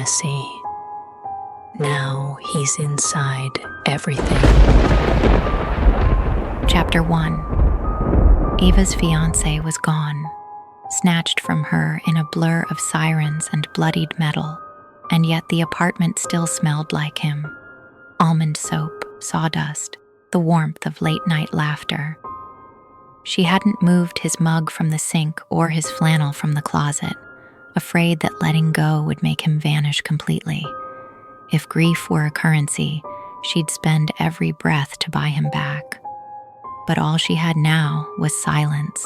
intimacy. Now he's inside everything. Chapter 1. Ava's fiancé was gone, snatched from her in a blur of sirens and bloodied metal, and yet the apartment still smelled like him. Almond soap, sawdust, the warmth of late-night laughter. She hadn't moved his mug from the sink or his flannel from the closet, afraid that letting go would make him vanish completely. If grief were a currency, she'd spend every breath to buy him back. But all she had now was silence,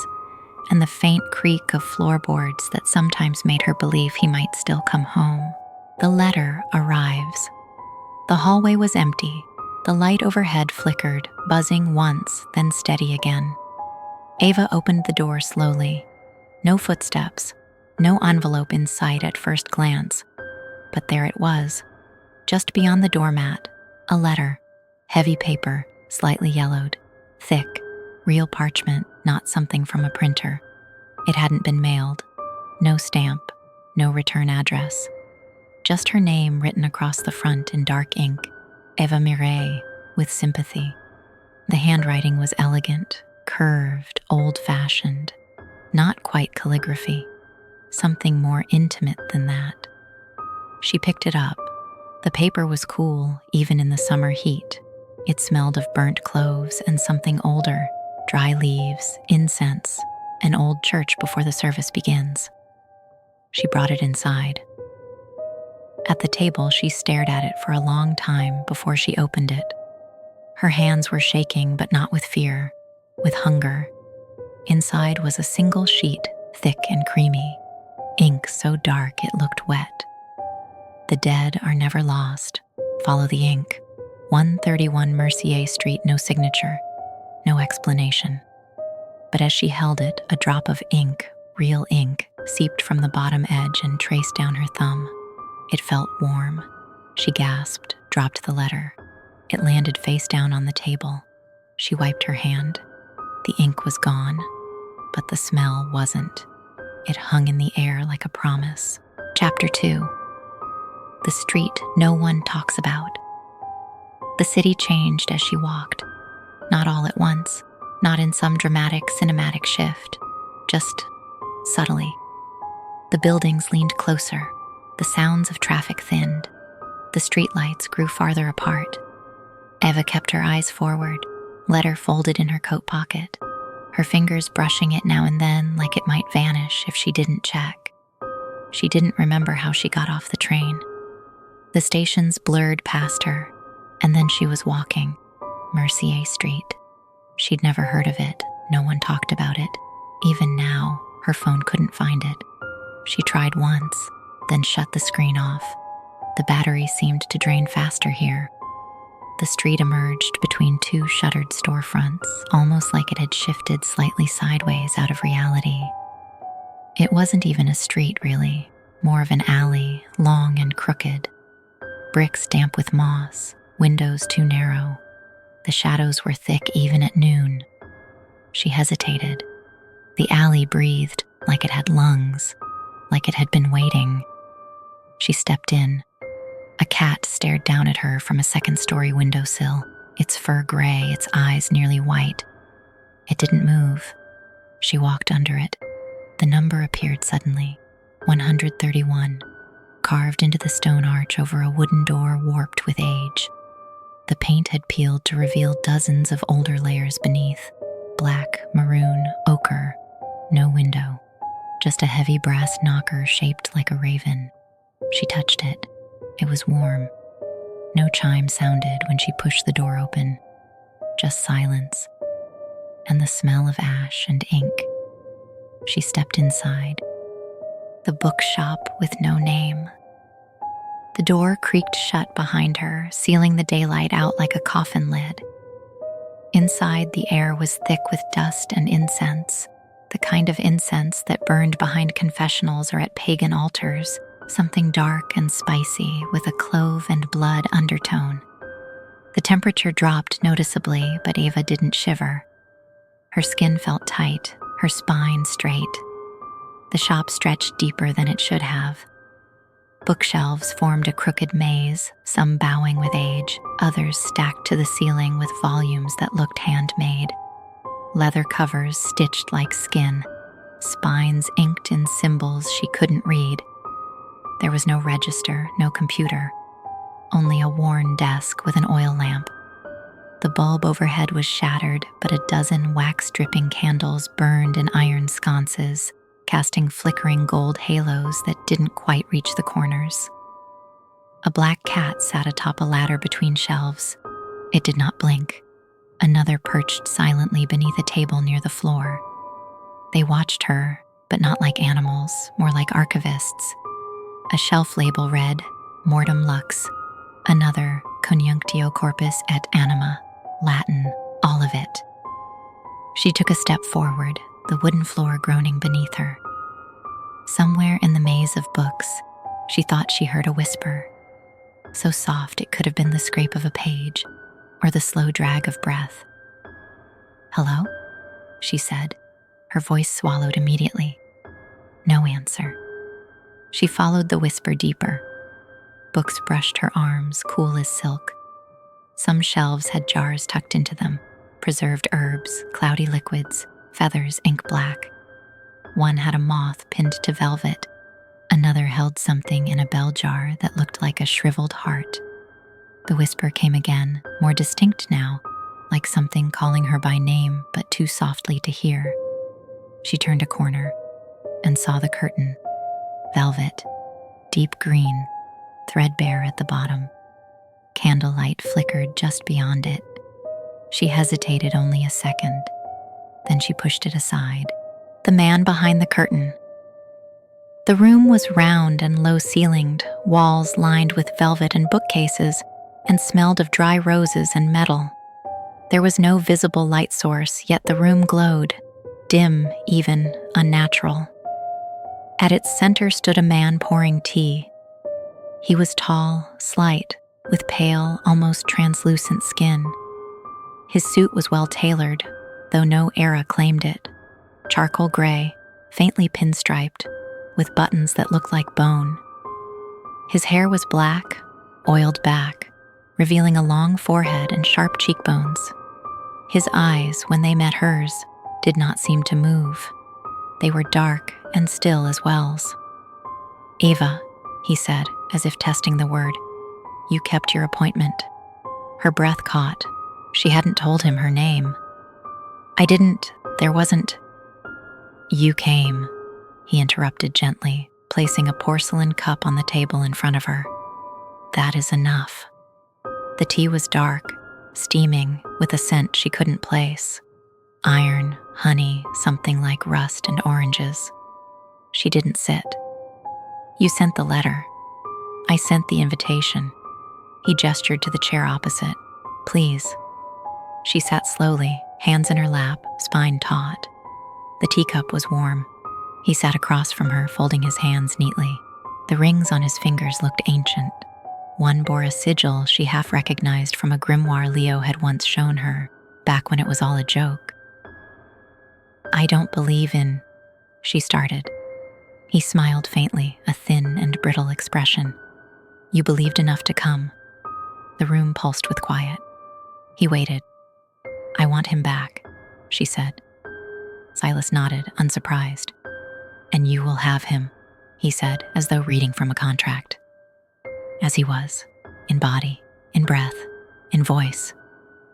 and the faint creak of floorboards that sometimes made her believe he might still come home. The letter arrives. The hallway was empty. The light overhead flickered, buzzing once, then steady again. Ava opened the door slowly. No footsteps, no envelope in sight at first glance. But there it was, just beyond the doormat, a letter, heavy paper, slightly yellowed, thick, real parchment, not something from a printer. It hadn't been mailed. No stamp, no return address. Just her name written across the front in dark ink, Eva Mireille, with sympathy. The handwriting was elegant, curved, old-fashioned, not quite calligraphy, something more intimate than that. She picked it up. The paper was cool, even in the summer heat. It smelled of burnt cloves and something older, dry leaves, incense, an old church before the service begins. She brought it inside. At the table, she stared at it for a long time before she opened it. Her hands were shaking, but not with fear, with hunger. Inside was a single sheet, thick and creamy, ink so dark it looked wet. The dead are never lost. Follow the ink. 131 Mercier Street, no signature, no explanation. But as she held it, a drop of ink, real ink, seeped from the bottom edge and traced down her thumb. It felt warm. She gasped, dropped the letter. It landed face down on the table. She wiped her hand. The ink was gone, but the smell wasn't. It hung in the air like a promise. Chapter 2. The street no one talks about. The city changed as she walked. Not all at once, not in some dramatic cinematic shift, just subtly. The buildings leaned closer. The sounds of traffic thinned. The streetlights grew farther apart. Eva kept her eyes forward, letter folded in her coat pocket, her fingers brushing it now and then like it might vanish if she didn't check. She didn't remember how she got off the train. The stations blurred past her, and then she was walking, Mercier Street. She'd never heard of it. No one talked about it. Even now, her phone couldn't find it. She tried once, then shut the screen off. The battery seemed to drain faster here. The street emerged between two shuttered storefronts, almost like it had shifted slightly sideways out of reality. It wasn't even a street, really, more of an alley, long and crooked. Bricks damp with moss, windows too narrow. The shadows were thick even at noon. She hesitated. The alley breathed like it had lungs, like it had been waiting. She stepped in. A cat stared down at her from a second-story windowsill, its fur gray, its eyes nearly white. It didn't move. She walked under it. The number appeared suddenly, 131, carved into the stone arch over a wooden door warped with age. The paint had peeled to reveal dozens of older layers beneath, black, maroon, ochre. No window, just a heavy brass knocker shaped like a raven. She touched it. It was warm. No chime sounded when she pushed the door open. Just silence. And the smell of ash and ink. She stepped inside. The bookshop with no name. The door creaked shut behind her, sealing the daylight out like a coffin lid. Inside, the air was thick with dust and incense, the kind of incense that burned behind confessionals or at pagan altars. Something dark and spicy with a clove and blood undertone. The temperature dropped noticeably, but Ava didn't shiver. Her skin felt tight, her spine straight. The shop stretched deeper than it should have. Bookshelves formed a crooked maze, some bowing with age, others stacked to the ceiling with volumes that looked handmade. Leather covers stitched like skin, spines inked in symbols she couldn't read. There was no register, no computer, only a worn desk with an oil lamp. The bulb overhead was shattered, but a dozen wax-dripping candles burned in iron sconces, casting flickering gold halos that didn't quite reach the corners. A black cat sat atop a ladder between shelves. It did not blink. Another perched silently beneath a table near the floor. They watched her, but not like animals, more like archivists. A shelf label read, Mortem Lux. Another, Conjunctio Corpus et Anima, Latin, all of it. She took a step forward, the wooden floor groaning beneath her. Somewhere in the maze of books, she thought she heard a whisper, so soft it could have been the scrape of a page or the slow drag of breath. "Hello?" she said, her voice swallowed immediately. No answer. She followed the whisper deeper. Books brushed her arms, cool as silk. Some shelves had jars tucked into them, preserved herbs, cloudy liquids, feathers ink black. One had a moth pinned to velvet. Another held something in a bell jar that looked like a shriveled heart. The whisper came again, more distinct now, like something calling her by name, but too softly to hear. She turned a corner and saw the curtain. Velvet, deep green, threadbare at the bottom. Candlelight flickered just beyond it. She hesitated only a second. Then she pushed it aside. The man behind the curtain. The room was round and low-ceilinged, walls lined with velvet and bookcases, and smelled of dry roses and metal. There was no visible light source, yet the room glowed, dim, even, unnatural. At its center stood a man pouring tea. He was tall, slight, with pale, almost translucent skin. His suit was well-tailored, though no era claimed it. Charcoal gray, faintly pinstriped, with buttons that looked like bone. His hair was black, oiled back, revealing a long forehead and sharp cheekbones. His eyes, when they met hers, did not seem to move. They were dark and still as wells. "Eva," he said, as if testing the word, "you kept your appointment." Her breath caught. She hadn't told him her name. "I didn't. There wasn't." "You came," he interrupted gently, placing a porcelain cup on the table in front of her. "That is enough." The tea was dark, steaming, with a scent she couldn't place. Iron, honey, something like rust and oranges. She didn't sit. "You sent the letter." "I sent the invitation." He gestured to the chair opposite. "Please." She sat slowly, hands in her lap, spine taut. The teacup was warm. He sat across from her, folding his hands neatly. The rings on his fingers looked ancient. One bore a sigil she half recognized from a grimoire Leo had once shown her, back when it was all a joke. "I don't believe in," she started. He smiled faintly, a thin and brittle expression. "You believed enough to come." The room pulsed with quiet. He waited. "I want him back," she said. Silas nodded, unsurprised. "And you will have him," he said, as though reading from a contract. As he was, in body, in breath, in voice.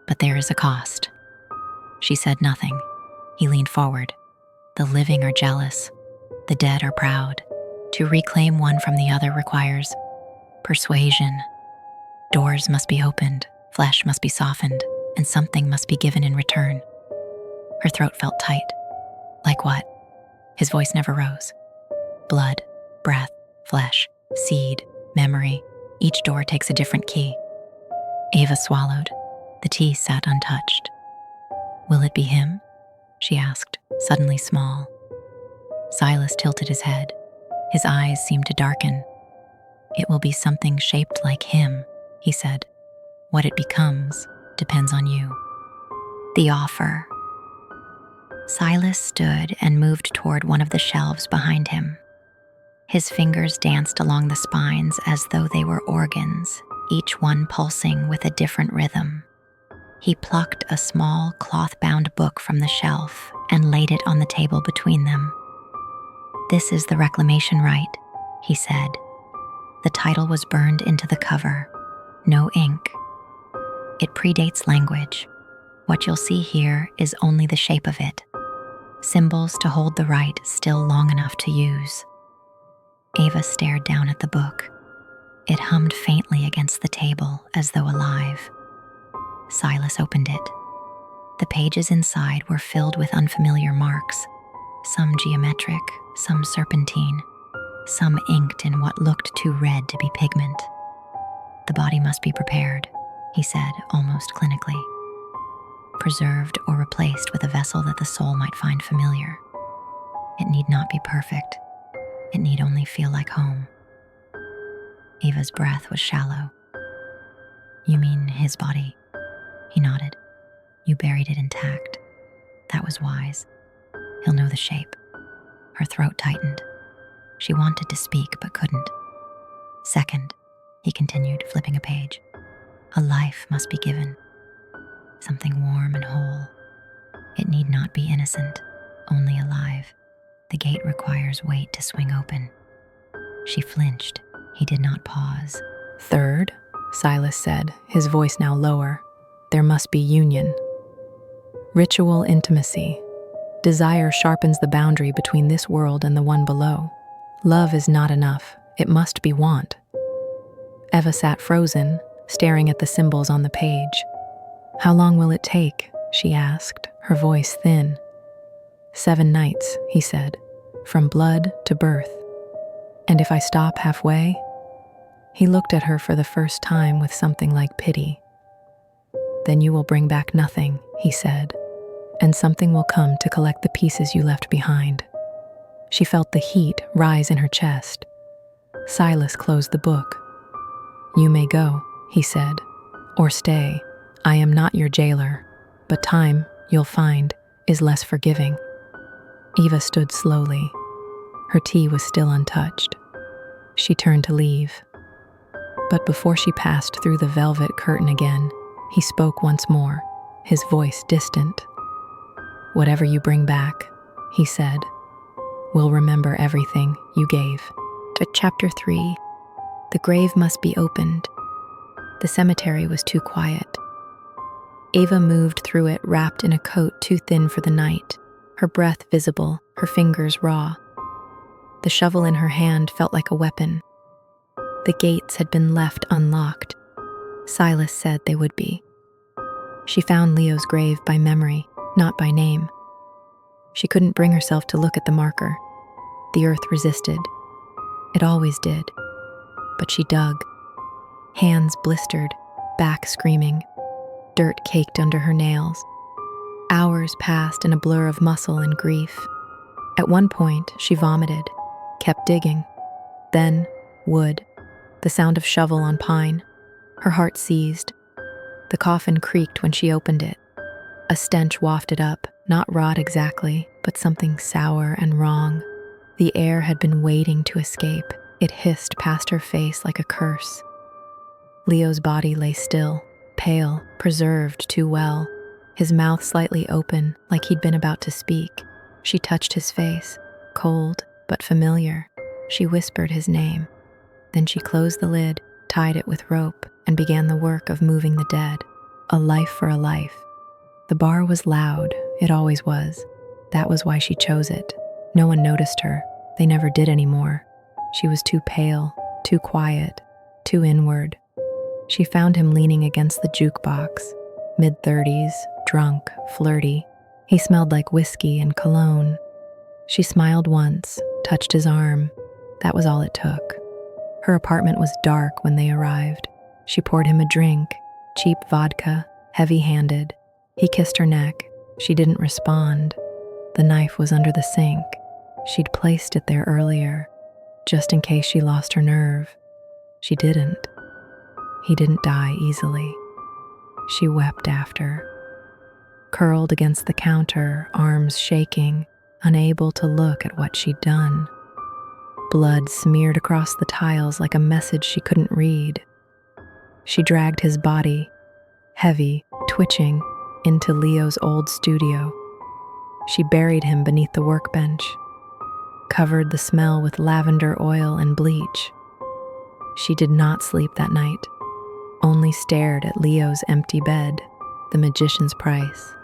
"But there is a cost." She said nothing. He leaned forward. "The living are jealous. The dead are proud. To reclaim one from the other requires persuasion. Doors must be opened, flesh must be softened, and something must be given in return." Her throat felt tight. "Like what?" His voice never rose. "Blood, breath, flesh, seed, memory. Each door takes a different key." Eva swallowed. The tea sat untouched. "Will it be him?" she asked, suddenly small. Silas tilted his head. His eyes seemed to darken. "It will be something shaped like him," he said. "What it becomes depends on you." The offer. Silas stood and moved toward one of the shelves behind him. His fingers danced along the spines as though they were organs, each one pulsing with a different rhythm. He plucked a small cloth-bound book from the shelf and laid it on the table between them. "This is the reclamation rite," he said. The title was burned into the cover. No ink. It predates language. What you'll see here is only the shape of it. Symbols to hold the rite still long enough to use. Ava stared down at the book. It hummed faintly against the table as though alive. Silas opened it. The pages inside were filled with unfamiliar marks, some geometric, some serpentine, some inked in what looked too red to be pigment. "The body must be prepared," he said, almost clinically. "Preserved or replaced with a vessel that the soul might find familiar. It need not be perfect. It need only feel like home." Ava's breath was shallow. "You mean his body?" He nodded. "You buried it intact. That was wise. He'll know the shape." Her throat tightened. She wanted to speak but couldn't. "Second," he continued, flipping a page, "a life must be given. Something warm and whole. It need not be innocent, only alive. The gate requires weight to swing open." She flinched. He did not pause. "Third," Silas said, his voice now lower, "there must be union. Ritual intimacy. Desire sharpens the boundary between this world and the one below. Love is not enough. It must be want." Eva sat frozen, staring at the symbols on the page. "How long will it take?" she asked, her voice thin. 7 nights, he said, "from blood to birth. And if I stop halfway?" He looked at her for the first time with something like pity. "Then you will bring back nothing," he said, "and something will come to collect the pieces you left behind." She felt the heat rise in her chest. Silas closed the book. "You may go," he said, "or stay. I am not your jailer, but time, you'll find, is less forgiving." Eva stood slowly. Her tea was still untouched. She turned to leave. But before she passed through the velvet curtain again, he spoke once more, his voice distant. "Whatever you bring back," he said, "we'll remember everything you gave." Chapter 3. The grave must be opened. The cemetery was too quiet. Ava moved through it wrapped in a coat too thin for the night, her breath visible, her fingers raw. The shovel in her hand felt like a weapon. The gates had been left unlocked. Silas said they would be. She found Leo's grave by memory, not by name. She couldn't bring herself to look at the marker. The earth resisted. It always did. But she dug. Hands blistered, back screaming. Dirt caked under her nails. Hours passed in a blur of muscle and grief. At one point, she vomited, kept digging. Then, wood, the sound of shovel on pine. Her heart seized. The coffin creaked when she opened it. A stench wafted up, not rot exactly, but something sour and wrong. The air had been waiting to escape. It hissed past her face like a curse. Leo's body lay still, pale, preserved too well, his mouth slightly open like he'd been about to speak. She touched his face, cold but familiar. She whispered his name. Then she closed the lid, tied it with rope, and began the work of moving the dead. A life for a life. The bar was loud, it always was. That was why she chose it. No one noticed her. They never did anymore. She was too pale, too quiet, too inward. She found him leaning against the jukebox, mid-30s, drunk, flirty. He smelled like whiskey and cologne. She smiled once, touched his arm. That was all it took. Her apartment was dark when they arrived. She poured him a drink, cheap vodka, heavy-handed. He kissed her neck. She didn't respond. The knife was under the sink. She'd placed it there earlier, just in case she lost her nerve. She didn't. He didn't die easily. She wept after. Curled against the counter, arms shaking, unable to look at what she'd done. Blood smeared across the tiles like a message she couldn't read. She dragged his body, heavy, twitching, into Leo's old studio. She buried him beneath the workbench, covered the smell with lavender oil and bleach. She did not sleep that night, only stared at Leo's empty bed, the magician's price.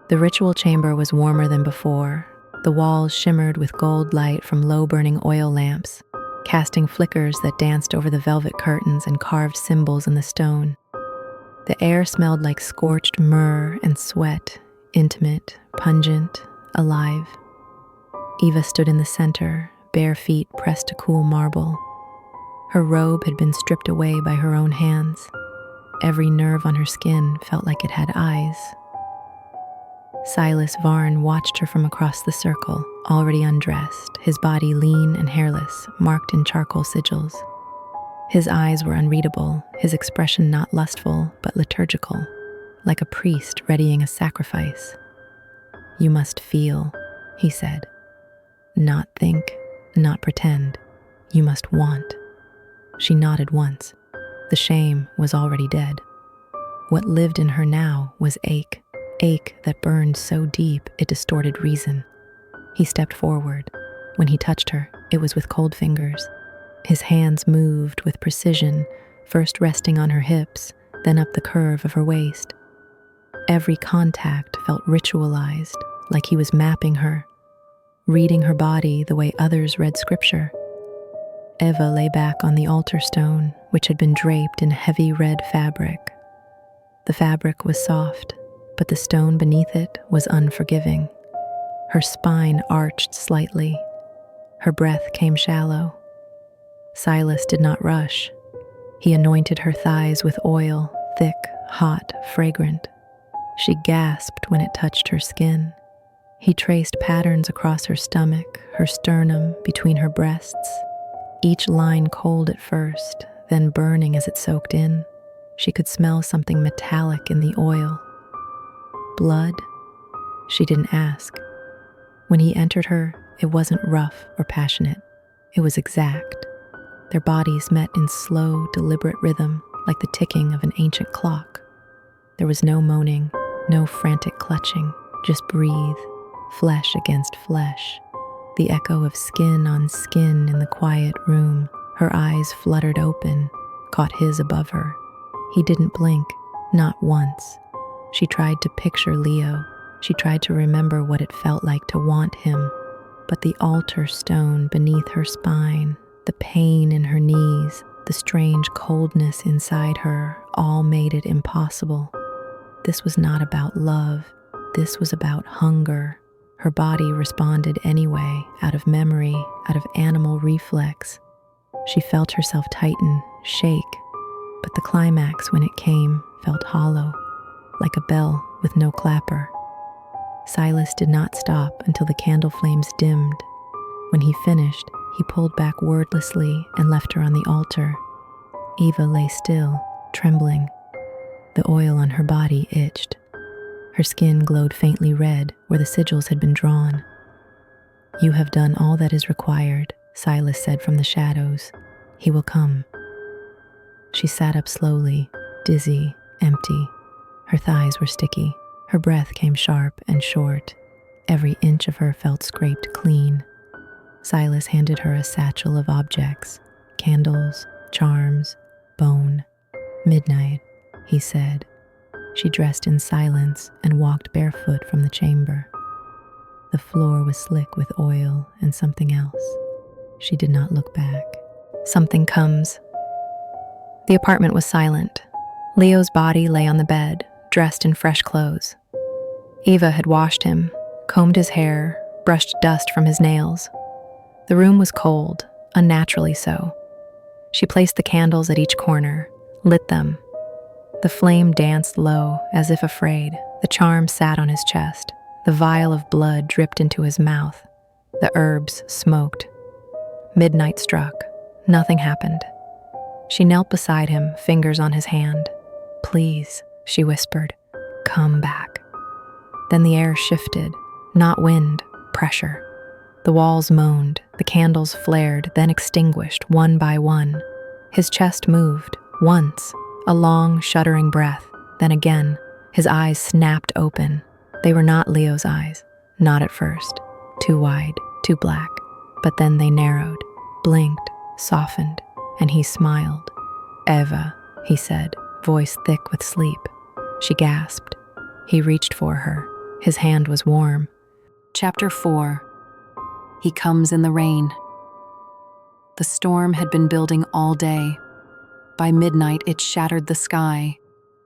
The ritual chamber was warmer than before. The walls shimmered with gold light from low-burning oil lamps, casting flickers that danced over the velvet curtains and carved symbols in the stone. The air smelled like scorched myrrh and sweat, intimate, pungent, alive. Eva stood in the center, bare feet pressed to cool marble. Her robe had been stripped away by her own hands. Every nerve on her skin felt like it had eyes. Silas Varn watched her from across the circle, already undressed, his body lean and hairless, marked in charcoal sigils. His eyes were unreadable, his expression not lustful, but liturgical, like a priest readying a sacrifice. "You must feel," he said. "Not think, not pretend. You must want." She nodded once. The shame was already dead. What lived in her now was ache that burned so deep it distorted reason. He stepped forward. When he touched her, it was with cold fingers. His hands moved with precision, first resting on her hips, then up the curve of her waist. Every contact felt ritualized, like he was mapping her, reading her body the way others read scripture. Eva lay back on the altar stone, which had been draped in heavy red fabric. The fabric was soft, but the stone beneath it was unforgiving. Her spine arched slightly. Her breath came shallow. Silas did not rush. He anointed her thighs with oil, thick, hot, fragrant. She gasped when it touched her skin. He traced patterns across her stomach, her sternum, between her breasts, each line cold at first, then burning as it soaked in. She could smell something metallic in the oil. Blood? She didn't ask. When he entered her, it wasn't rough or passionate. It was exact. Their bodies met in slow, deliberate rhythm, like the ticking of an ancient clock. There was no moaning, no frantic clutching, just breathe, flesh against flesh. The echo of skin on skin in the quiet room. Her eyes fluttered open, caught his above her. He didn't blink, not once. She tried to picture Leo. She tried to remember what it felt like to want him. But the altar stone beneath her spine, the pain in her knees, the strange coldness inside her, all made it impossible. This was not about love. This was about hunger. Her body responded anyway, out of memory, out of animal reflex. She felt herself tighten, shake, but the climax, when it came, felt hollow, like a bell with no clapper. Silas did not stop until the candle flames dimmed. When he finished, he pulled back wordlessly and left her on the altar. Eva lay still, trembling. The oil on her body itched. Her skin glowed faintly red where the sigils had been drawn. "You have done all that is required," Silas said from the shadows. "He will come." She sat up slowly, dizzy, empty. Her thighs were sticky. Her breath came sharp and short. Every inch of her felt scraped clean. Silas handed her a satchel of objects, candles, charms, bone. "Midnight," he said. She dressed in silence and walked barefoot from the chamber. The floor was slick with oil and something else. She did not look back. "Something comes." The apartment was silent. Leo's body lay on the bed, dressed in fresh clothes. Eva had washed him, combed his hair, brushed dust from his nails. The room was cold, unnaturally so. She placed the candles at each corner, lit them. The flame danced low, as if afraid. The charm sat on his chest. The vial of blood dripped into his mouth. The herbs smoked. Midnight struck. Nothing happened. She knelt beside him, fingers on his hand. "Please," she whispered, "come back." Then the air shifted, not wind, pressure. The walls moaned, the candles flared, then extinguished one by one. His chest moved, once, a long, shuddering breath, then again, his eyes snapped open. They were not Leo's eyes, not at first, too wide, too black, but then they narrowed, blinked, softened, and he smiled. "Eva," he said, voice thick with sleep. She gasped. He reached for her. His hand was warm. Chapter 4. He comes in the rain. The storm had been building all day. By midnight, it shattered the sky,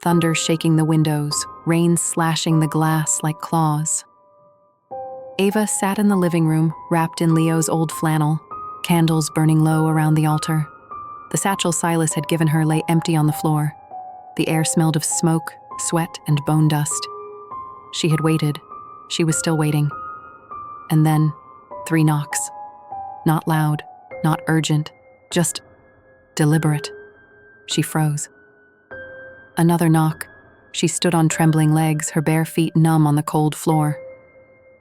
thunder shaking the windows, rain slashing the glass like claws. Ava sat in the living room, wrapped in Leo's old flannel, candles burning low around the altar. The satchel Silas had given her lay empty on the floor. The air smelled of smoke, sweat, and bone dust. She had waited. She was still waiting. And then, 3 knocks. Not loud, not urgent, just deliberate. She froze. Another knock. She stood on trembling legs, her bare feet numb on the cold floor.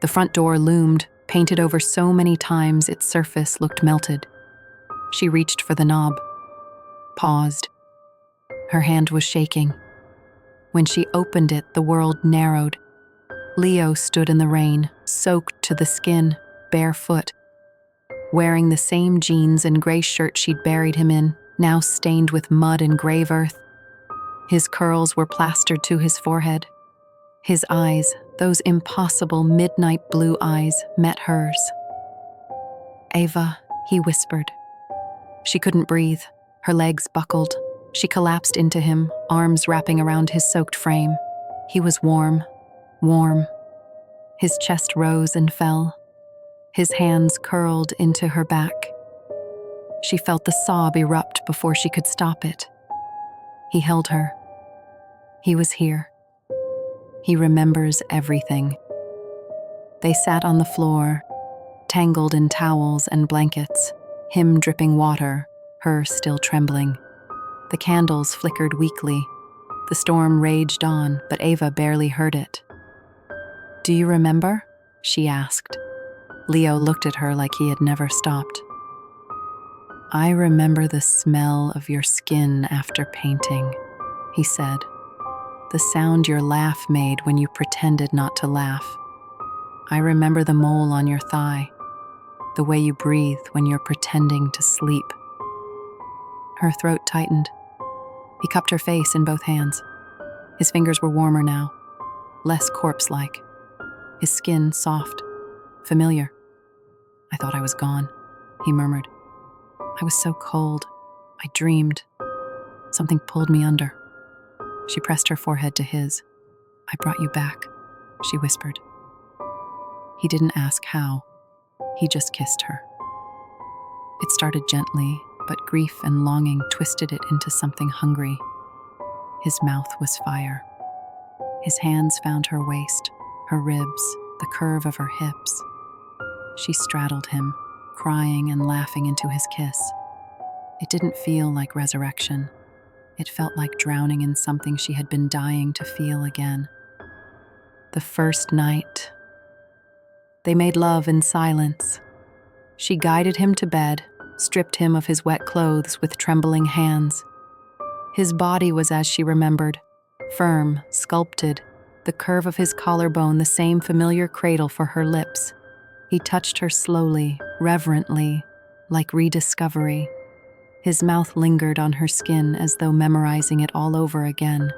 The front door loomed, painted over so many times its surface looked melted. She reached for the knob. Paused. Her hand was shaking. When she opened it, the world narrowed. Leo stood in the rain, soaked to the skin, barefoot, wearing the same jeans and gray shirt she'd buried him in, now stained with mud and grave earth. His curls were plastered to his forehead. His eyes, those impossible midnight blue eyes, met hers. "Ava," he whispered. She couldn't breathe. Her legs buckled. She collapsed into him, arms wrapping around his soaked frame. He was warm, warm. His chest rose and fell. His hands curled into her back. She felt the sob erupt before she could stop it. He held her. He was here. He remembers everything. They sat on the floor, tangled in towels and blankets, him dripping water, her still trembling. The candles flickered weakly. The storm raged on, but Ava barely heard it. "Do you remember?" she asked. Leo looked at her like he had never stopped. "I remember the smell of your skin after painting," he said. "The sound your laugh made when you pretended not to laugh. I remember the mole on your thigh, the way you breathe when you're pretending to sleep." Her throat tightened. He cupped her face in both hands. His fingers were warmer now, less corpse-like. His skin soft, familiar. "I thought I was gone," he murmured. "I was so cold. I dreamed. Something pulled me under." She pressed her forehead to his. "I brought you back," she whispered. He didn't ask how. He just kissed her. It started gently, but grief and longing twisted it into something hungry. His mouth was fire. His hands found her waist, her ribs, the curve of her hips. She straddled him, crying and laughing into his kiss. It didn't feel like resurrection. It felt like drowning in something she had been dying to feel again. The first night. They made love in silence. She guided him to bed, stripped him of his wet clothes with trembling hands. His body was as she remembered, firm, sculpted, the curve of his collarbone the same familiar cradle for her lips. He touched her slowly, reverently, like rediscovery. His mouth lingered on her skin as though memorizing it all over again.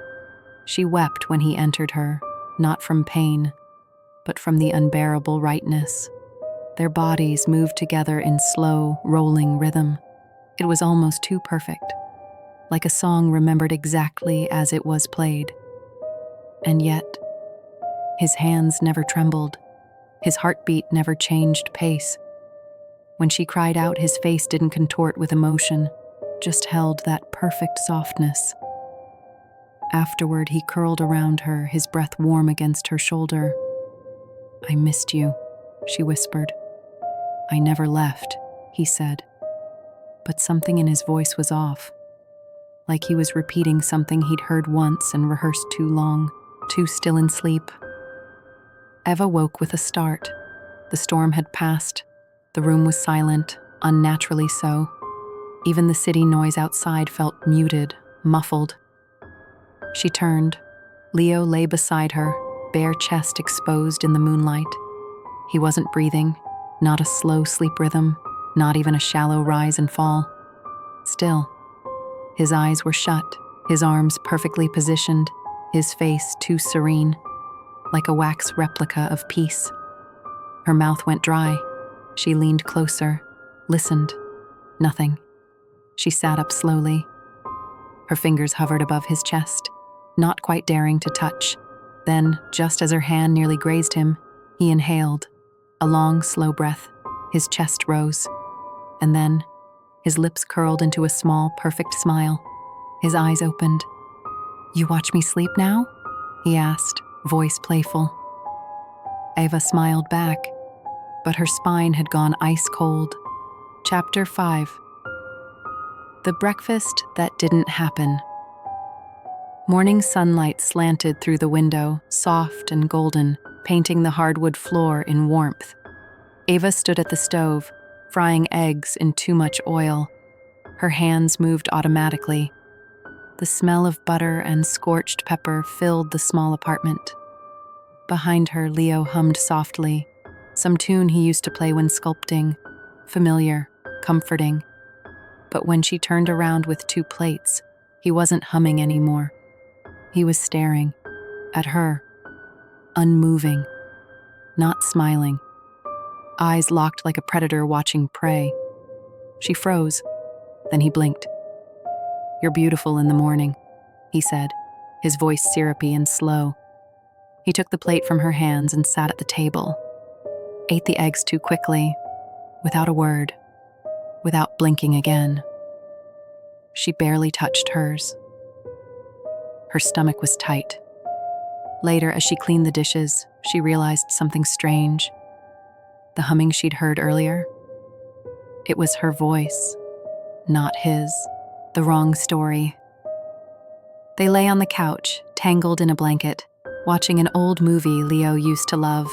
She wept when he entered her, not from pain, but from the unbearable rightness. Their bodies moved together in slow, rolling rhythm. It was almost too perfect, like a song remembered exactly as it was played. And yet, his hands never trembled. His heartbeat never changed pace. When she cried out, his face didn't contort with emotion, just held that perfect softness. Afterward, he curled around her, his breath warm against her shoulder. "I missed you," she whispered. "I never left," he said. But something in his voice was off, like he was repeating something he'd heard once and rehearsed too long, too still in sleep. Eva woke with a start. The storm had passed. The room was silent, unnaturally so. Even the city noise outside felt muted, muffled. She turned. Leo lay beside her, bare chest exposed in the moonlight. He wasn't breathing, not a slow sleep rhythm, not even a shallow rise and fall. Still, his eyes were shut, his arms perfectly positioned, his face too serene, like a wax replica of peace. Her mouth went dry. She leaned closer, listened. Nothing. She sat up slowly. Her fingers hovered above his chest, not quite daring to touch. Then, just as her hand nearly grazed him, he inhaled. A long, slow breath. His chest rose. And then, his lips curled into a small, perfect smile. His eyes opened. "You watch me sleep now?" he asked, voice playful. Ava smiled back, but her spine had gone ice cold. Chapter 5. The breakfast that didn't happen. Morning sunlight slanted through the window, soft and golden, painting the hardwood floor in warmth. Ava stood at the stove, frying eggs in too much oil. Her hands moved automatically. The smell of butter and scorched pepper filled the small apartment. Behind her, Leo hummed softly, some tune he used to play when sculpting, familiar, comforting. But when she turned around with 2 plates, he wasn't humming anymore. He was staring at her, unmoving, not smiling, eyes locked like a predator watching prey. She froze, then he blinked. "You're beautiful in the morning," he said, his voice syrupy and slow. He took the plate from her hands and sat at the table, ate the eggs too quickly, without a word, without blinking again. She barely touched hers. Her stomach was tight. Later, as she cleaned the dishes, she realized something strange. The humming she'd heard earlier, it was her voice, not his. The wrong story. They lay on the couch, tangled in a blanket, watching an old movie Leo used to love,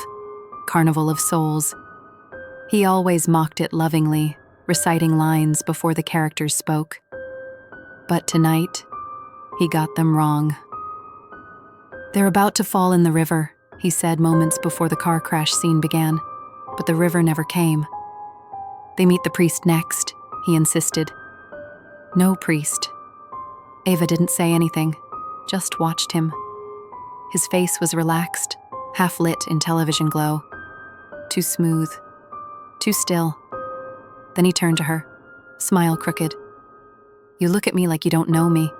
Carnival of Souls. He always mocked it lovingly, reciting lines before the characters spoke. But tonight, he got them wrong. "They're about to fall in the river," he said moments before the car crash scene began, but the river never came. "They meet the priest next," he insisted. "No priest." Ava didn't say anything, just watched him. His face was relaxed, half lit in television glow. Too smooth, too still. Then he turned to her, smile crooked. "You look at me like you don't know me."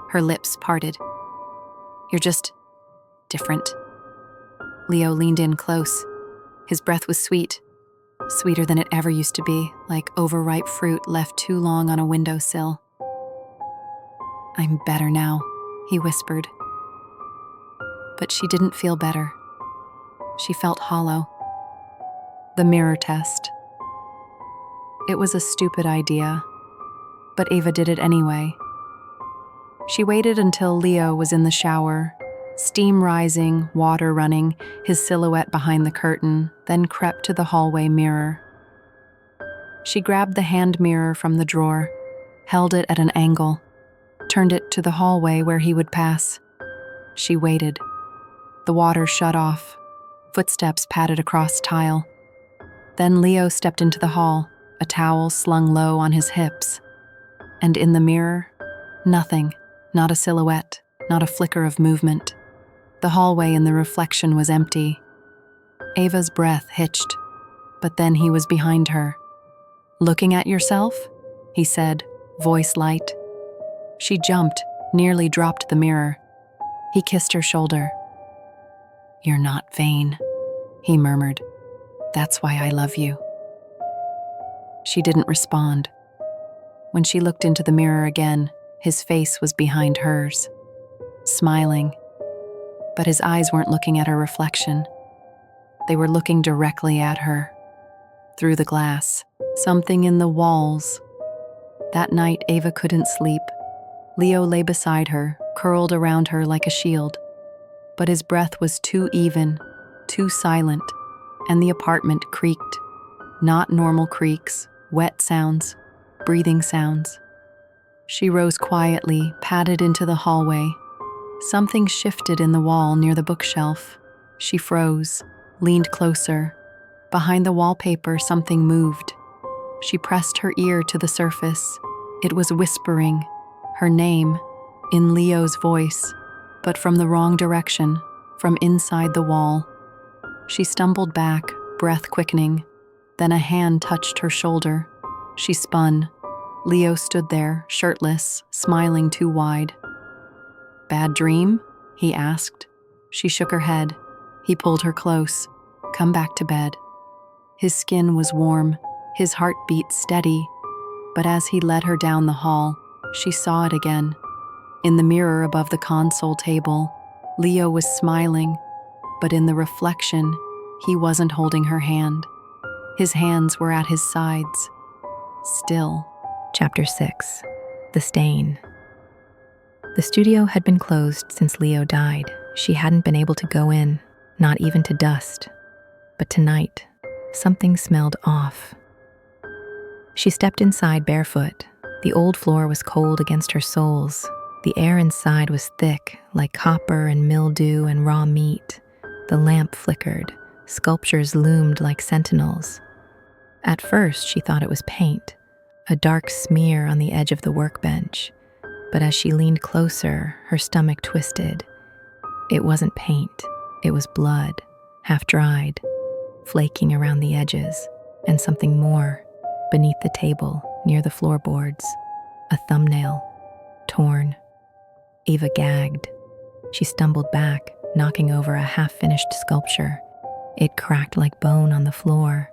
Her lips parted. "You're just different." Leo leaned in close. His breath was sweet, sweeter than it ever used to be, like overripe fruit left too long on a windowsill. "I'm better now," he whispered. But she didn't feel better. She felt hollow. The mirror test. It was a stupid idea, but Ava did it anyway. She waited until Leo was in the shower, steam rising, water running, his silhouette behind the curtain, then crept to the hallway mirror. She grabbed the hand mirror from the drawer, held it at an angle, turned it to the hallway where he would pass. She waited. The water shut off. Footsteps padded across tile. Then Leo stepped into the hall, a towel slung low on his hips. And in the mirror, nothing, not a silhouette, not a flicker of movement. The hallway in the reflection was empty. Ava's breath hitched, but then he was behind her. "Looking at yourself?" he said, voice light. She jumped, nearly dropped the mirror. He kissed her shoulder. "You're not vain," he murmured. "That's why I love you." She didn't respond. When she looked into the mirror again, his face was behind hers, smiling. But his eyes weren't looking at her reflection. They were looking directly at her. Through the glass, something in the walls. That night, Ava couldn't sleep. Leo lay beside her, curled around her like a shield. But his breath was too even, too silent, and the apartment creaked. not normal creaks, wet sounds, breathing sounds. She rose quietly, padded into the hallway. Something shifted in the wall near the bookshelf. She froze, leaned closer. Behind the wallpaper, something moved. She pressed her ear to the surface. It was whispering, her name, in Leo's voice, but from the wrong direction, from inside the wall. She stumbled back, breath quickening. Then a hand touched her shoulder. She spun. Leo stood there, shirtless, smiling too wide. "Bad dream?" he asked. She shook her head. He pulled her close. "Come back to bed." His skin was warm, his heartbeat steady, but as he led her down the hall, she saw it again. In the mirror above the console table, Leo was smiling, but in the reflection, he wasn't holding her hand. His hands were at his sides, still. Chapter 6. The Stain. The studio had been closed since Leo died. She hadn't been able to go in, not even to dust. But tonight, something smelled off. She stepped inside barefoot. The old floor was cold against her soles. The air inside was thick, like copper and mildew and raw meat. The lamp flickered. Sculptures loomed like sentinels. At first, she thought it was paint, a dark smear on the edge of the workbench. But as she leaned closer, her stomach twisted. It wasn't paint. It was blood, half-dried, flaking around the edges, and something more, beneath the table, near the floorboards. A thumbnail, torn. Eva gagged. She stumbled back, knocking over a half-finished sculpture. It cracked like bone on the floor.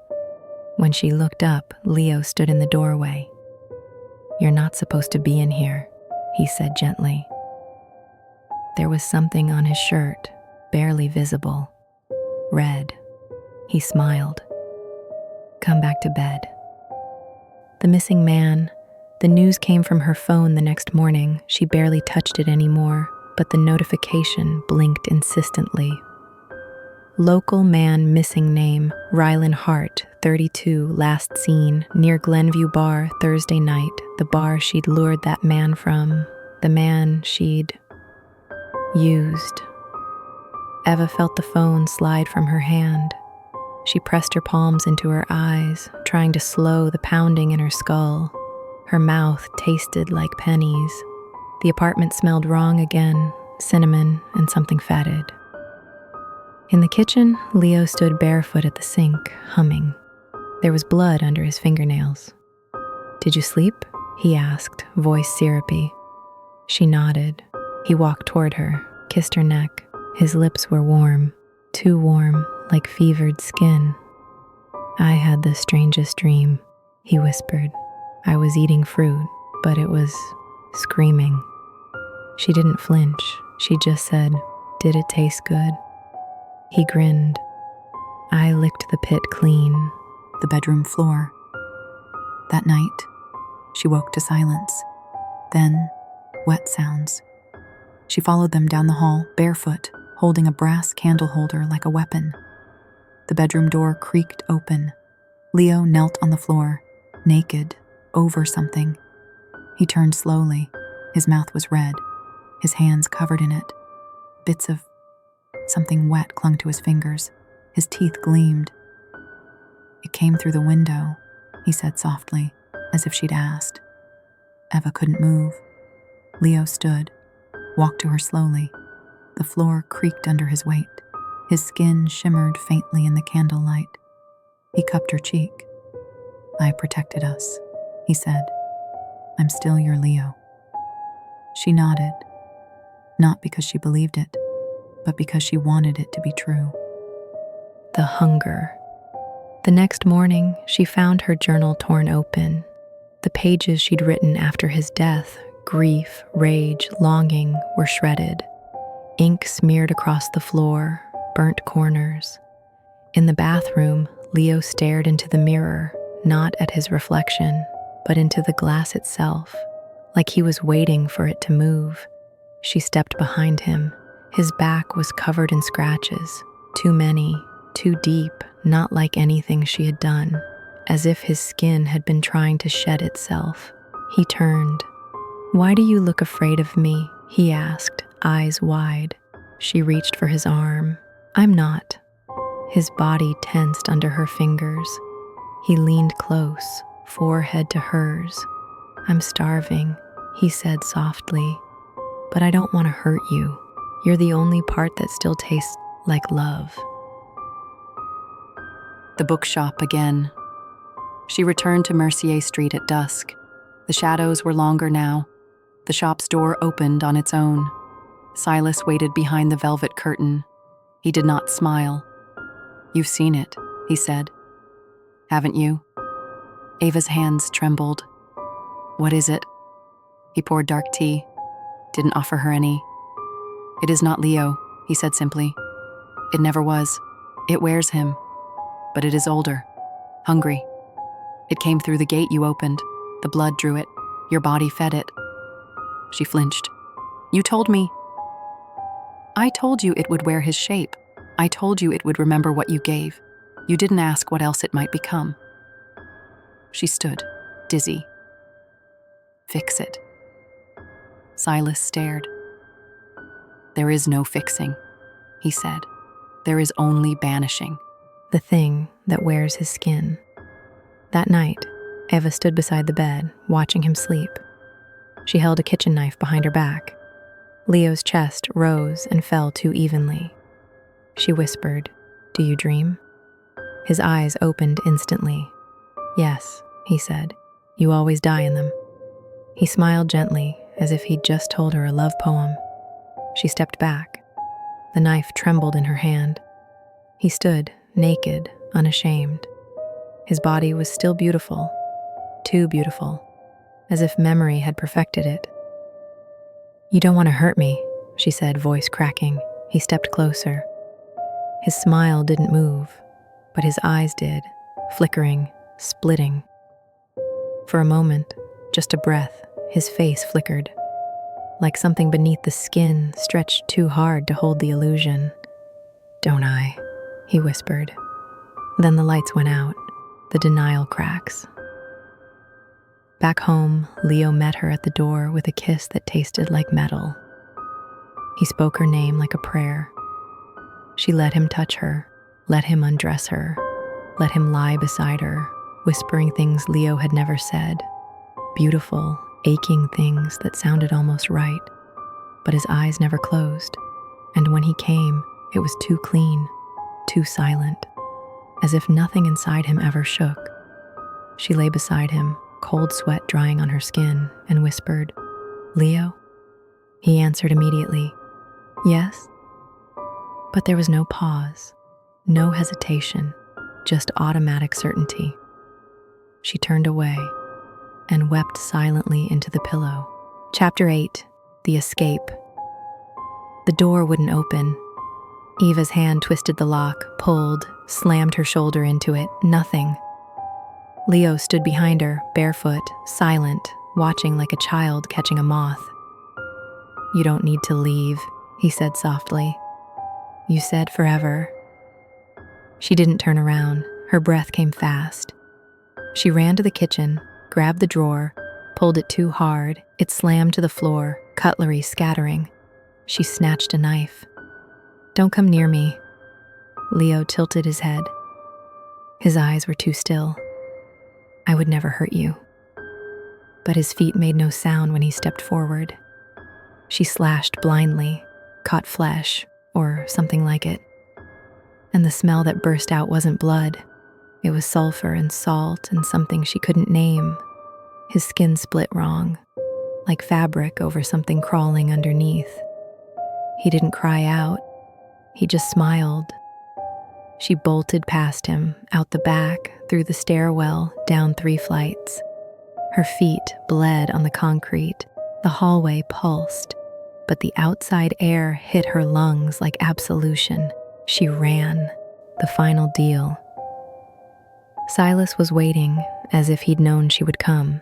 When she looked up, Leo stood in the doorway. "You're not supposed to be in here," he said gently. There was something on his shirt, barely visible. Red. He smiled. "Come back to bed." The missing man. The news came from her phone the next morning. She barely touched it anymore, but the notification blinked insistently. Local man missing name, Rylan Hart, 32, last seen, near Glenview Bar, Thursday night, the bar she'd lured that man from, the man she'd used. Eva felt the phone slide from her hand. She pressed her palms into her eyes, trying to slow the pounding in her skull. Her mouth tasted like pennies. The apartment smelled wrong again, cinnamon and something fetid. In the kitchen, Leo stood barefoot at the sink, humming. There was blood under his fingernails. "Did you sleep?" he asked, voice syrupy. She nodded. He walked toward her, kissed her neck. His lips were warm, too warm, like fevered skin. "I had the strangest dream," he whispered. "I was eating fruit, but it was screaming." She didn't flinch. She just said, "Did it taste good?" He grinned. "I licked the pit clean." The bedroom floor. That night, she woke to silence. Then, wet sounds. She followed them down the hall, barefoot, holding a brass candle holder like a weapon. The bedroom door creaked open. Leo knelt on the floor, naked, over something. He turned slowly. His mouth was red, his hands covered in it. Bits of something wet clung to his fingers. His teeth gleamed. "It came through the window," he said softly, as if she'd asked. Eva couldn't move. Leo stood, walked to her slowly. The floor creaked under his weight. His skin shimmered faintly in the candlelight. He cupped her cheek. "I protected us," he said. "I'm still your Leo." She nodded, not because she believed it, but because she wanted it to be true. The hunger. The next morning, she found her journal torn open. The pages she'd written after his death, grief, rage, longing, were shredded. Ink smeared across the floor, burnt corners. In the bathroom, Leo stared into the mirror, not at his reflection, but into the glass itself, like he was waiting for it to move. She stepped behind him. His back was covered in scratches, too many, too deep, not like anything she had done. as if his skin had been trying to shed itself. He turned. "Why do you look afraid of me?" he asked, eyes wide. She reached for his arm. "I'm not." His body tensed under her fingers. He leaned close, forehead to hers. "I'm starving," he said softly, "but I don't want to hurt you. You're the only part that still tastes like love." The bookshop again. She returned to Mercier Street at dusk. The shadows were longer now. The shop's door opened on its own. Silas waited behind the velvet curtain. He did not smile. "You've seen it," he said. "Haven't you?" Ava's hands trembled. "What is it?" He poured dark tea. Didn't offer her any. "It is not Leo," he said simply. "It never was. It wears him. But it is older. Hungry. It came through the gate you opened. The blood drew it. Your body fed it." She flinched. "You told me." "I told you it would wear his shape. I told you it would remember what you gave. You didn't ask what else it might become." She stood, dizzy. "Fix it." Silas stared. "There is no fixing," he said. "There is only banishing." The thing that wears his skin. That night, Eva stood beside the bed, watching him sleep. She held a kitchen knife behind her back. Leo's chest rose and fell too evenly. She whispered, "Do you dream?" His eyes opened instantly. "Yes," he said. "You always die in them." He smiled gently, as if he'd just told her a love poem. She stepped back. The knife trembled in her hand. He stood, naked, unashamed. His body was still beautiful, too beautiful, as if memory had perfected it. "You don't want to hurt me," she said, voice cracking. He stepped closer. His smile didn't move, but his eyes did, flickering, splitting. For a moment, just a breath, his face flickered, like something beneath the skin stretched too hard to hold the illusion. "Don't I?" he whispered. Then the lights went out, the denial cracks. Back home, Leo met her at the door with a kiss that tasted like metal. He spoke her name like a prayer. She let him touch her, let him undress her, let him lie beside her, whispering things Leo had never said, beautiful, aching things that sounded almost right, but his eyes never closed, and when he came, it was too clean, too silent, as if nothing inside him ever shook. She lay beside him, cold sweat drying on her skin, and whispered, "Leo?" He answered immediately, "Yes." But there was no pause, no hesitation, just automatic certainty. She turned away and wept silently into the pillow. Chapter 8, The Escape. The door wouldn't open. Eva's hand twisted the lock, pulled, slammed her shoulder into it. Nothing. Leo stood behind her, barefoot, silent, watching like a child catching a moth. "You don't need to leave," he said softly. "You said forever." She didn't turn around. Her breath came fast. She ran to the kitchen, grabbed the drawer, pulled it too hard. It slammed to the floor, cutlery scattering. She snatched a knife. "Don't come near me." Leo tilted his head. His eyes were too still. "I would never hurt you." But his feet made no sound when he stepped forward. She slashed blindly, caught flesh, or something like it. And the smell that burst out wasn't blood. It was sulfur and salt and something she couldn't name. His skin split wrong, like fabric over something crawling underneath. He didn't cry out. He just smiled. She bolted past him, out the back, through the stairwell, down 3 flights. Her feet bled on the concrete. The hallway pulsed, but the outside air hit her lungs like absolution. She ran. The final deal. Silas was waiting, as if he'd known she would come.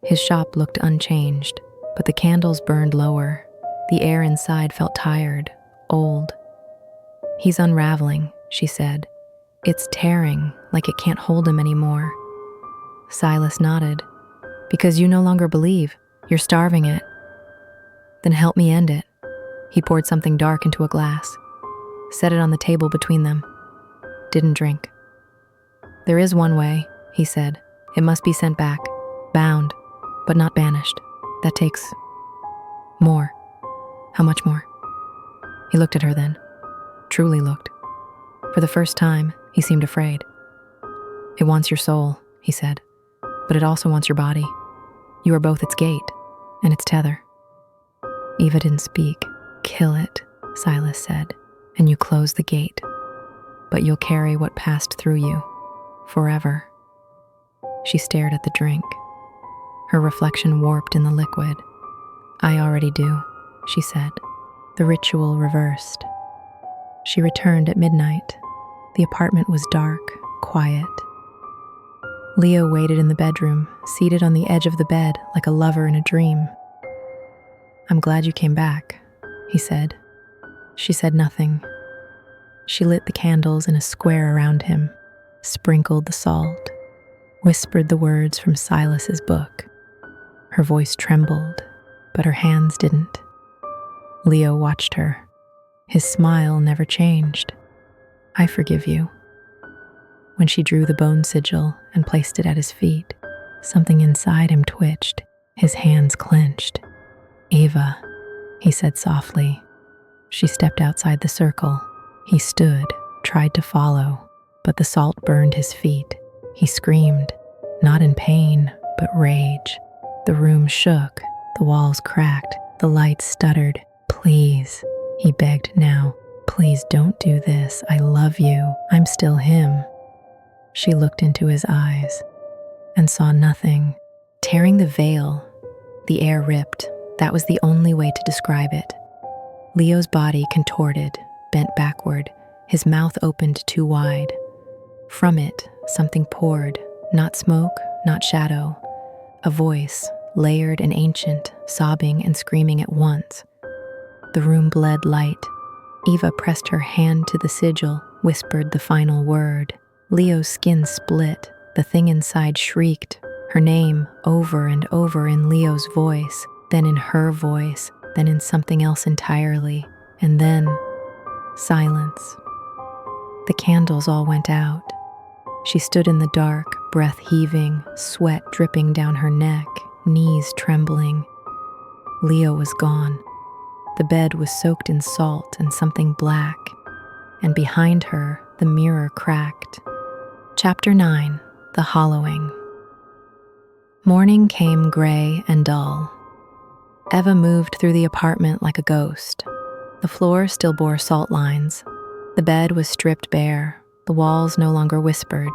His shop looked unchanged, but the candles burned lower. The air inside felt tired, old. "He's unraveling," she said. "It's tearing, like it can't hold him anymore." Silas nodded. Because you no longer believe. You're starving it. Then help me end it. He poured something dark into a glass, set it on the table between them. Didn't drink. There is one way, he said. It must be sent back, bound, but not banished. That takes more. How much more? He looked at her then, truly looked. For the first time, he seemed afraid. It wants your soul, he said, but it also wants your body. You are both its gate and its tether. Eva didn't speak. Kill it, Silas said, and you close the gate. But you'll carry what passed through you, forever. She stared at the drink. Her reflection warped in the liquid. I already do, she said. The ritual reversed. She returned at midnight. The apartment was dark, quiet. Leo waited in the bedroom, seated on the edge of the bed like a lover in a dream. I'm glad you came back, he said. She said nothing. She lit the candles in a square around him, sprinkled the salt, whispered the words from Silas's book. Her voice trembled, but her hands didn't. Leo watched her. His smile never changed. I forgive you. When she drew the bone sigil and placed it at his feet, something inside him twitched. His hands clenched. Eva, he said softly. She stepped outside the circle. He stood, tried to follow, but the salt burned his feet. He screamed, not in pain, but rage. The room shook, the walls cracked, the lights stuttered. Please, he begged now. Please don't do this. I love you. I'm still him. She looked into his eyes and saw nothing. Tearing the veil, the air ripped. That was the only way to describe it. Leo's body contorted, bent backward, his mouth opened too wide. From it, something poured, not smoke, not shadow. A voice, layered and ancient, sobbing and screaming at once. The room bled light. Eva pressed her hand to the sigil, whispered the final word. Leo's skin split. The thing inside shrieked, her name over and over in Leo's voice, then in her voice, then in something else entirely, and then silence. The candles all went out. She stood in the dark, breath heaving, sweat dripping down her neck, knees trembling. Leo was gone. The bed was soaked in salt and something black, and behind her, the mirror cracked. Chapter 9, The Hollowing. Morning came gray and dull. Eva moved through the apartment like a ghost. The floor still bore salt lines. The bed was stripped bare. The walls no longer whispered.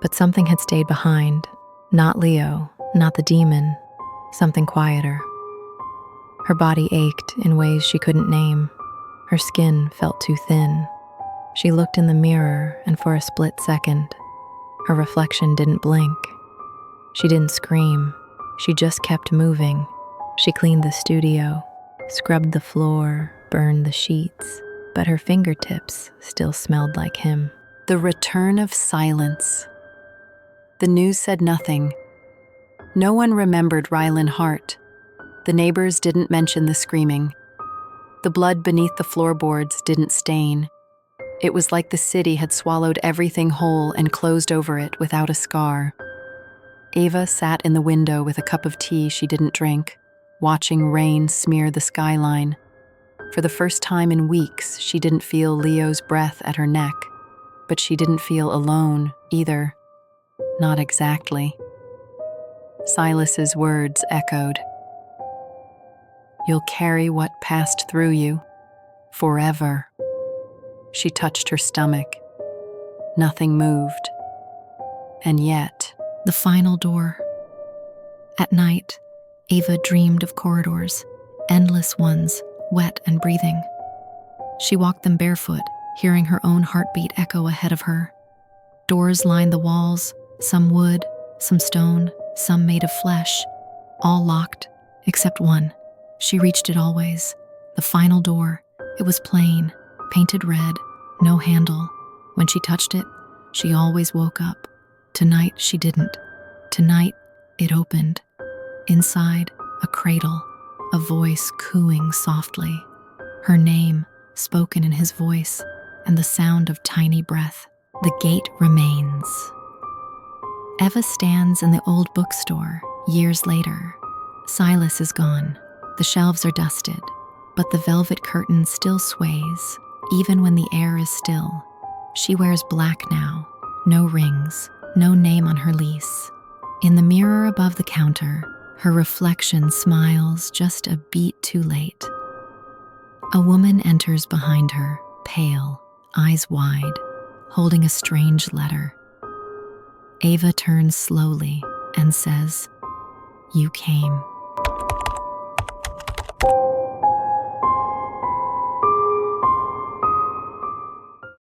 But something had stayed behind. Not Leo, not the demon. Something quieter. Her body ached in ways she couldn't name. Her skin felt too thin. She looked in the mirror, and for a split second, her reflection didn't blink. She didn't scream. She just kept moving. She cleaned the studio, scrubbed the floor, burned the sheets, but her fingertips still smelled like him. The return of silence. The news said nothing. No one remembered Rylan Hart. The neighbors didn't mention the screaming. The blood beneath the floorboards didn't stain. It was like the city had swallowed everything whole and closed over it without a scar. Eva sat in the window with a cup of tea she didn't drink, watching rain smear the skyline. For the first time in weeks, she didn't feel Leo's breath at her neck, but she didn't feel alone either. Not exactly. Silas's words echoed. You'll carry what passed through you, forever. She touched her stomach. Nothing moved. And yet, The final door. At night, Eva dreamed of corridors, endless ones, wet and breathing. She walked them barefoot, hearing her own heartbeat echo ahead of her. Doors lined the walls, some wood, some stone, some made of flesh, all locked, except one. She reached it always. The final door. It was plain, painted red, no handle. When she touched it, she always woke up. Tonight, she didn't. Tonight, it opened. Inside, a cradle, a voice cooing softly. Her name, spoken in his voice, and the sound of tiny breath. The gate remains. Eva stands in the old bookstore, years later. Silas is gone. The shelves are dusted, but the velvet curtain still sways, even when the air is still. She wears black now, no rings, no name on her lease. In the mirror above the counter, her reflection smiles just a beat too late. A woman enters behind her, pale, eyes wide, holding a strange letter. Ava turns slowly and says, "You came."